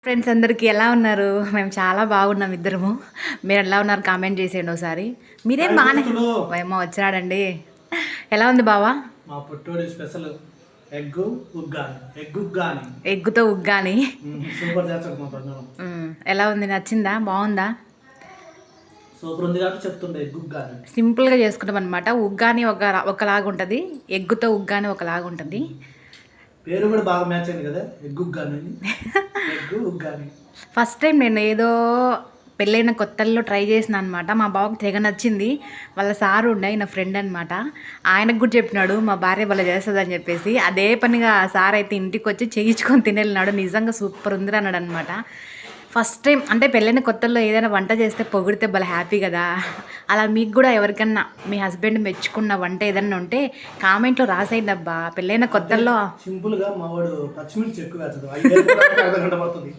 Friends అందరికీ ఎలా ఉన్నారు? మేము చాలా బాగున్నాం ఇద్దరము. మీరు ఎలా ఉన్నారు కామెంట్ చేసేయండి ఒకసారి. మీరేం బాగానే ఏమో వచ్చినాడండి. ఎలా ఉంది బావా? మా పుట్టోడి స్పెషల్ ఎగ్గు ఉగ్గాని. ఎగ్గుగాని ఎగ్గుతో ఉగ్గాని. సూపర్ చేస్తాడు మా బంగారం. ఎలా ఉంది? నచ్చిందా? బాగుందా? సూపర్ ఉంది కాబట్టి చెప్తుండే ఎగ్గుగాని. సింపుల్గా చేసుకుంటాం అనమాట. ఉగ్గాని ఒకలాగా ఉంటుంది, ఎగ్గుతో ఉగ్గాని ఒకలాగా ఉంటుంది. పేరు కూడా బాగా మ్యాచ్ అయింది కదా, ఎగ్గుగాని. ఎగ్గు ఉగ్గాని. ఫస్ట్ టైం నేను ఏదో పెళ్ళైన కొత్తల్లో ట్రై చేసిన అనమాట. మా బాబుకి తెగ నచ్చింది. వాళ్ళ సారు ఉండే ఆయన ఫ్రెండ్ అనమాట. ఆయనకు కూడా చెప్పినాడు మా భార్య వాళ్ళ చేస్తుంది అని చెప్పేసి. అదే పనిగా సార్ అయితే ఇంటికి వచ్చి చేయించుకొని తినేళ్ళినాడు. నిజంగా సూపర్ ఉంది అన్నాడు అనమాట. ఫస్ట్ టైం అంటే పెళ్ళైన కొత్తల్లో ఏదైనా వంట చేస్తే పొగిడితే భలే హ్యాపీ కదా. అలా మీకు కూడా ఎవరికన్నా మీ హస్బెండ్ మెచ్చుకున్న వంట ఏదన్నా ఉంటే కామెంట్లో రాసేయండి అబ్బా. పెళ్ళైన కొత్తల్లో సింపుల్గా మా వాడు పచ్చిమిర్చి ఎక్కువ వేస్తాడు. 5 గంటలు పడుతుంది.